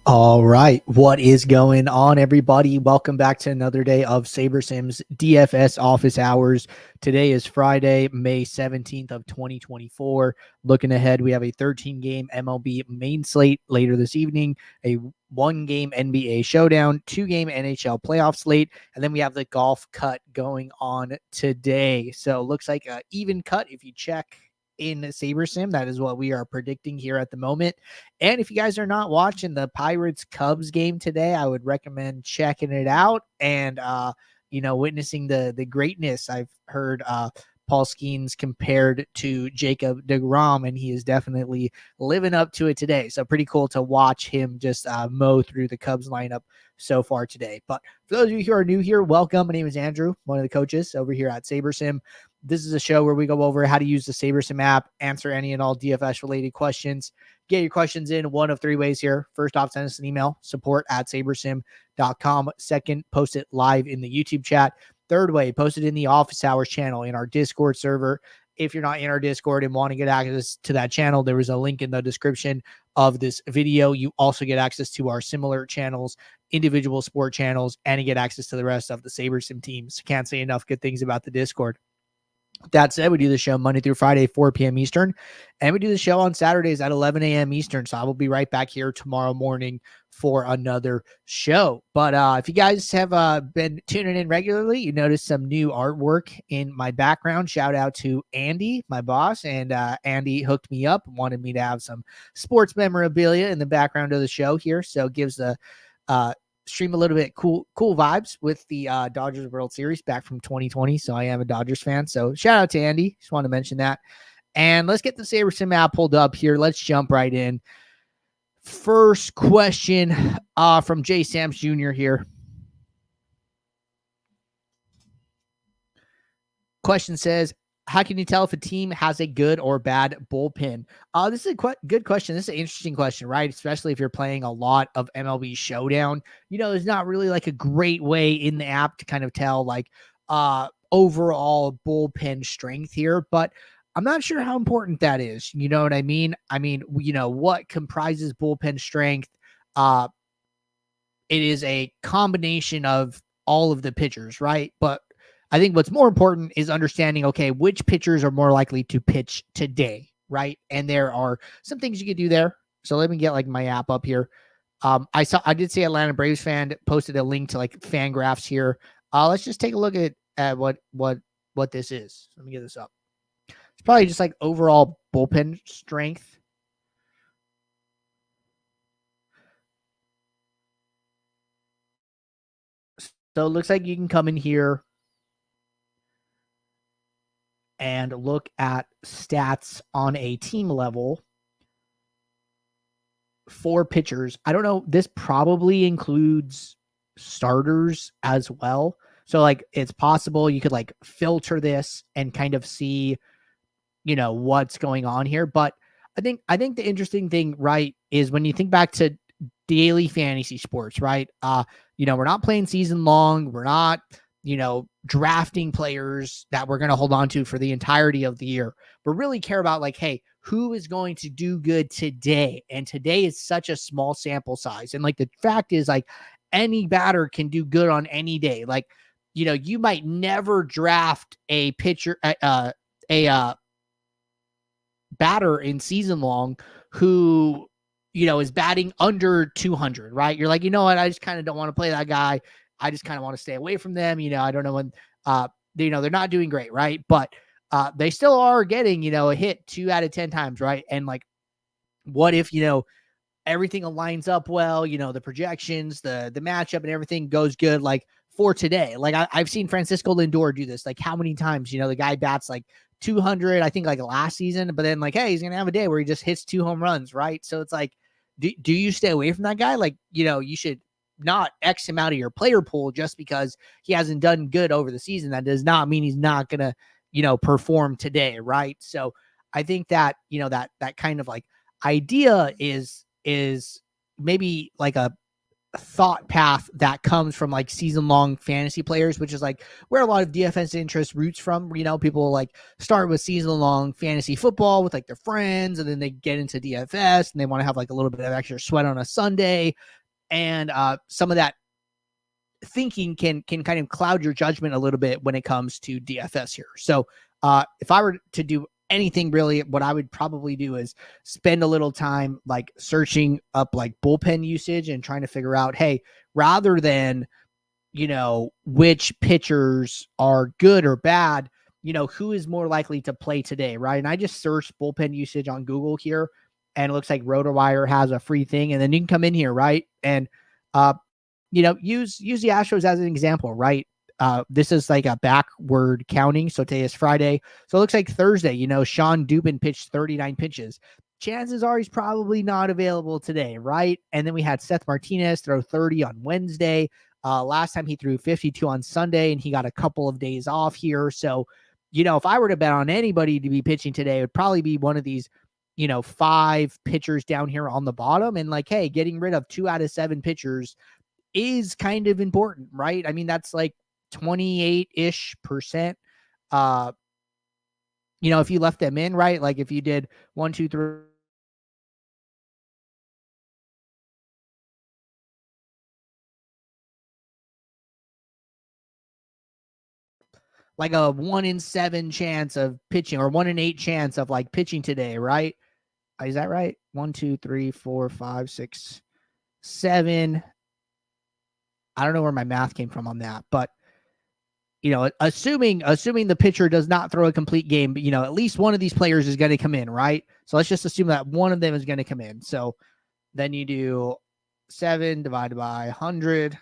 All right. What is going on, everybody? Welcome back to another day of SaberSim's DFS office hours. Today is Friday, May 17th of 2024. Looking ahead, we have a 13-game MLB main slate later this evening, a 1-game NBA showdown, 2-game NHL playoff slate, and then we have the golf cut going on today. So it looks like an even cut if you check in SaberSim. That is what we are predicting here at the moment. And if you guys are not watching the Pirates Cubs game today, I would recommend checking it out and witnessing the greatness. I've heard Paul Skeens compared to Jacob deGrom, and he is definitely living up to it today. So pretty cool to watch him just mow through the Cubs lineup so far today. But for those of you who are new here, welcome. My name is Andrew, one of the coaches over here at SaberSim. This is a show where we go over how to use the SaberSim app, answer any and all DFS related questions. Get your questions in one of three ways here. First off, send us an email, support@sabersim.com. Second, post it live in the YouTube chat. Third way, post it in the office hours channel in our Discord server. If you're not in our Discord and want to get access to that channel, there is a link in the description of this video. You also get access to our similar channels, individual sport channels, and you get access to the rest of the SaberSim teams. Can't say enough good things about the Discord. That said, we do the show Monday through Friday, 4 p.m. Eastern, and we do the show on Saturdays at 11 a.m. Eastern. So I will be right back here tomorrow morning for another show. But if you guys have been tuning in regularly, you notice some new artwork in my background. Shout out to Andy, my boss, and Andy hooked me up, wanted me to have some sports memorabilia in the background of the show here. So it gives the stream a little bit cool vibes with the Dodgers World Series back from 2020. So I am a Dodgers fan. So shout out to Andy. Just want to mention that. And let's get the SaberSim app pulled up here. Let's jump right in. First question from Jay Sams Jr. here. Question says, how can you tell if a team has a good or bad bullpen? This is a good question. This is an interesting question, right? Especially if you're playing a lot of MLB Showdown. There's not really like a great way in the app to kind of tell like overall bullpen strength here, but I'm not sure how important that is. You know what I mean? What comprises bullpen strength? It is a combination of all of the pitchers, right? But I think what's more important is understanding, okay, which pitchers are more likely to pitch today, right? And there are some things you could do there. So let me get like my app up here. I did see Atlanta Braves fan posted a link to like fan graphs here. Let's just take a look at what this is. Let me get this up. It's probably just like overall bullpen strength. So it looks like you can come in here and look at stats on a team level for pitchers. I don't know. This probably includes starters as well. So like it's possible you could like filter this and kind of see, what's going on here. But I think the interesting thing, right, is when you think back to daily fantasy sports, right? We're not playing season long. We're not drafting players that we're going to hold on to for the entirety of the year, but really care about like, hey, who is going to do good today? And today is such a small sample size. And like the fact is like any batter can do good on any day. Like, you might never draft a pitcher, a batter in season long who, is batting under 200, right? You're like, you know what? I just kind of don't want to play that guy. I just kind of want to stay away from them. I don't know when, they're not doing great, right? But they still are getting, a hit 2 out of 10 times, right? And like, what if, everything aligns up well, the projections, the matchup and everything goes good, like for today. Like I've seen Francisco Lindor do this, like how many times, the guy bats like 200, I think like last season, but then like, hey, he's going to have a day where he just hits 2 home runs, right? So it's like, do you stay away from that guy? Like, you should not X him out of your player pool just because he hasn't done good over the season. That does not mean he's not going to, perform today. Right. So I think that, that kind of like idea is maybe like a thought path that comes from like season long fantasy players, which is like where a lot of DFS interest roots from. People like start with season long fantasy football with like their friends, and then they get into DFS and they want to have like a little bit of extra sweat on a Sunday. And some of that thinking can kind of cloud your judgment a little bit when it comes to DFS here. So if I were to do anything really, what I would probably do is spend a little time like searching up like bullpen usage and trying to figure out, hey, rather than, which pitchers are good or bad, who is more likely to play today, right? And I just searched bullpen usage on Google here, and it looks like RotoWire has a free thing, and then you can come in here, right? And use the Astros as an example, right? This is like a backward counting. So today is Friday. So it looks like Thursday, Sean Dupin pitched 39 pitches. Chances are he's probably not available today, right? And then we had Seth Martinez throw 30 on Wednesday. Last time he threw 52 on Sunday, and he got a couple of days off here. So, if I were to bet on anybody to be pitching today, it would probably be one of these, 5 pitchers down here on the bottom. And like, hey, getting rid of 2 out of 7 pitchers is kind of important, right? I mean, that's like 28-ish%. If you left them in, right? Like if you did 1, 2, 3, like a 1 in 7 chance of pitching, or 1 in 8 chance of like pitching today, right? Is that right? 1, 2, 3, 4, 5, 6, 7. I don't know where my math came from on that, but assuming the pitcher does not throw a complete game, but at least one of these players is going to come in, right? So let's just assume that one of them is going to come in. So then you do 7 divided by 100.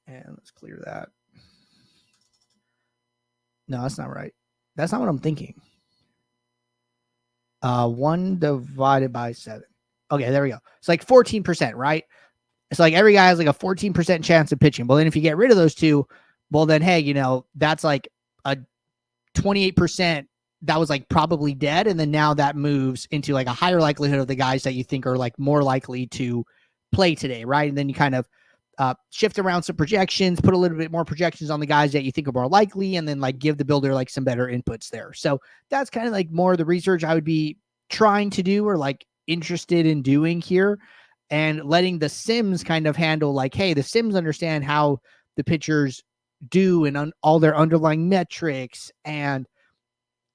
And let's clear that. No, that's not right. That's not what I'm thinking. 1 divided by 7. Okay, there we go. It's like 14%, right? It's like every guy has like a 14% chance of pitching. Well, then if you get rid of those 2, well, then, hey, that's like a 28% that was like probably dead. And then now that moves into like a higher likelihood of the guys that you think are like more likely to play today, right? And then you kind of shift around some projections, put a little bit more projections on the guys that you think are more likely, and then like give the builder like some better inputs there. So that's kind of like more of the research I would be trying to do, or like interested in doing here, and letting the sims kind of handle like, hey, the sims understand how the pitchers do and all their underlying metrics, and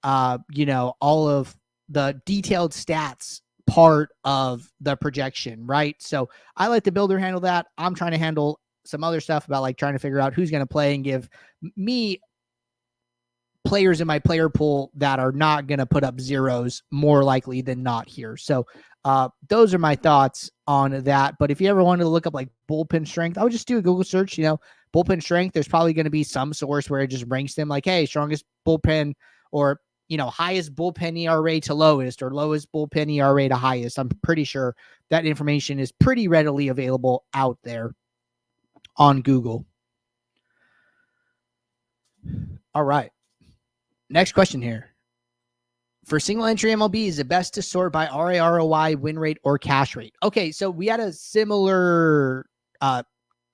all of the detailed stats part of the projection, right? So I let the builder handle that. I'm trying to handle some other stuff about like trying to figure out who's going to play and give me players in my player pool that are not going to put up zeros more likely than not here. So those are my thoughts on that. But if you ever wanted to look up like bullpen strength, I would just do a Google search, bullpen strength. There's probably going to be some source where it just ranks them like, hey, strongest bullpen, or highest bullpen ERA to lowest, or lowest bullpen ERA to highest. I'm pretty sure that information is pretty readily available out there on Google. All right. Next question here. For single entry MLB, is it best to sort by RAROI, win rate, or cash rate? Okay, so we had a similar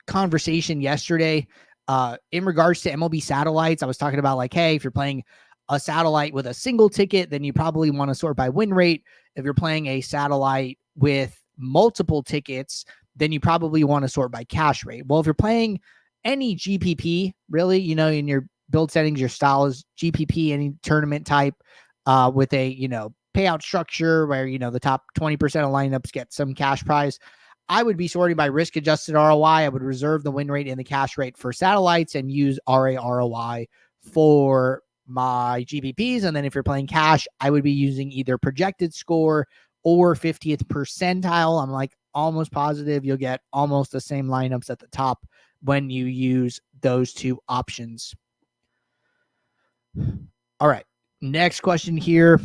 conversation yesterday in regards to MLB satellites. I was talking about like, hey, if you're playing a satellite with a single ticket, then you probably want to sort by win rate. If you're playing a satellite with multiple tickets, then you probably want to sort by cash rate. Well, if you're playing any GPP, really, in your build settings, your style is GPP, any tournament type with a, payout structure where, the top 20% of lineups get some cash prize, I would be sorting by risk adjusted ROI. I would reserve the win rate and the cash rate for satellites and use RAROI for my GPPs. And then if you're playing cash, I would be using either projected score or 50th percentile. I'm like almost positive you'll get almost the same lineups at the top when you use those 2 options. All right. Next question here,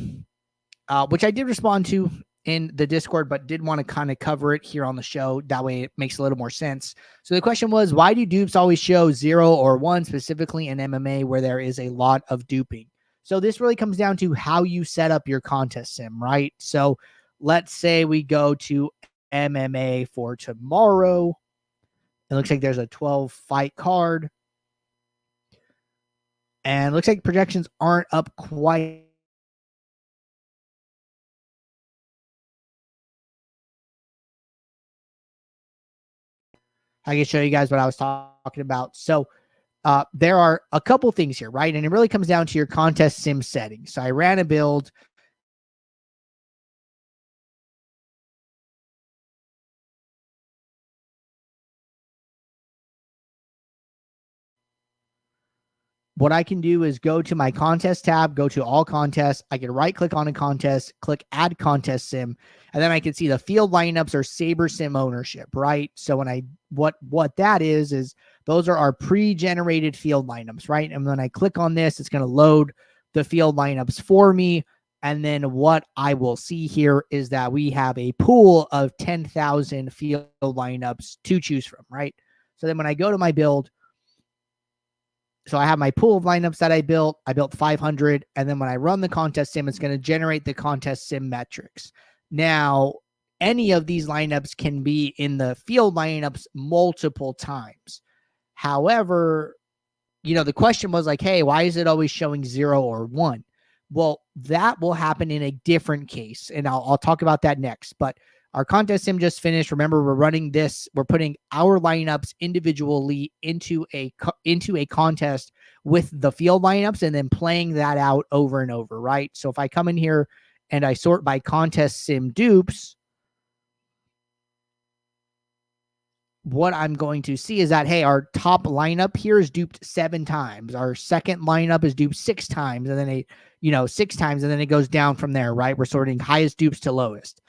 which I did respond to in the Discord, but did want to kind of cover it here on the show. That way it makes a little more sense. So the question was, why do dupes always show 0 or 1, specifically in MMA where there is a lot of duping? So this really comes down to how you set up your contest sim, right? So let's say we go to MMA for tomorrow. It looks like there's a 12 fight card. And it looks like projections aren't up quite I can show you guys what I was talking about. So there are a couple things here, right? And it really comes down to your contest sim settings. So I ran a build. What I can do is go to my contest tab, go to all contests. I can right click on a contest, click add contest sim, and then I can see the field lineups or Saber Sim ownership, right? So when I what that is those are our pre-generated field lineups, right? And when I click on this, it's going to load the field lineups for me. And then what I will see here is that we have a pool of 10,000 field lineups to choose from, right? So then when I go to my build, so I have my pool of lineups that I built 500. And then when I run the contest sim, it's going to generate the contest sim metrics. Now, any of these lineups can be in the field lineups multiple times. However, the question was like, hey, why is it always showing 0 or 1? Well, that will happen in a different case. And I'll talk about that next. But our contest sim just finished. Remember, we're running this. We're putting our lineups individually into a contest with the field lineups and then playing that out over and over, right? So if I come in here and I sort by contest sim dupes, what I'm going to see is that, hey, our top lineup here is duped 7 times. Our second lineup is duped 6 times, and then 6 times, and then it goes down from there, right? We're sorting highest dupes to lowest.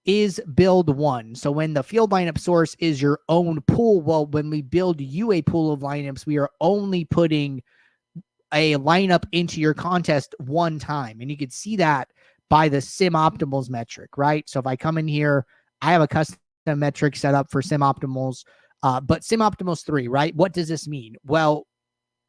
Is build 1. So when the field lineup source is your own pool, well, when we build you a pool of lineups, we are only putting a lineup into your contest 1 time. And you can see that by the sim optimals metric, right? So if I come in here, I have a custom metric set up for sim optimals, but sim optimals 3, right? What does this mean? Well,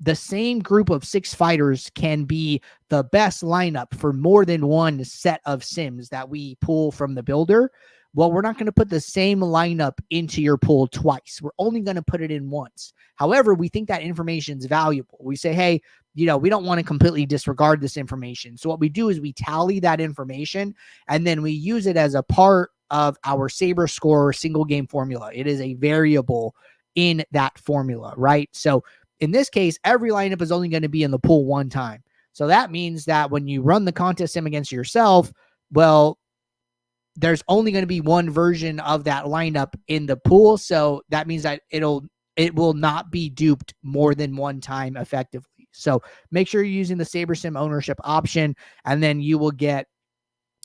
the same group of 6 fighters can be the best lineup for more than one set of sims that we pull from the builder. Well, we're not going to put the same lineup into your pool twice. We're only going to put it in once. However, we think that information is valuable. We say, hey, we don't want to completely disregard this information. So what we do is we tally that information and then we use it as a part of our Saber score single game formula. It is a variable in that formula, right? So in this case, every lineup is only going to be in the pool 1 time. So that means that when you run the contest sim against yourself, well, there's only going to be one version of that lineup in the pool. So that means that it will not be duped more than 1 time effectively. So make sure you're using the Saber Sim ownership option, and then you will get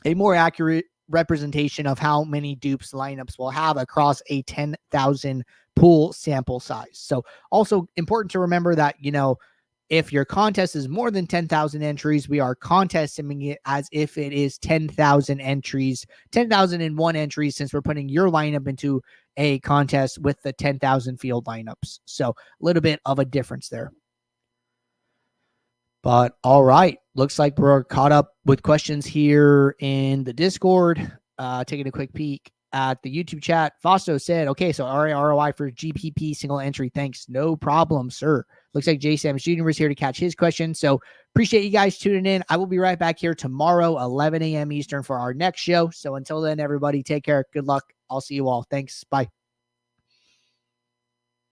a more accurate representation of how many dupes lineups will have across a 10,000 pool sample size. So also important to remember that, if your contest is more than 10,000 entries, we are contest simming it as if it is 10,000 entries, 10,001 entries, since we're putting your lineup into a contest with the 10,000 field lineups. So a little bit of a difference there. But all right, looks like we're caught up with questions here in the Discord. Taking a quick peek at the YouTube chat. Fausto said, okay, so RAROI for GPP single entry. Thanks. No problem, sir. Looks like J. Sam Jr. was here to catch his question. So appreciate you guys tuning in. I will be right back here tomorrow, 11 a.m. Eastern for our next show. So until then, everybody, take care. Good luck. I'll see you all. Thanks. Bye.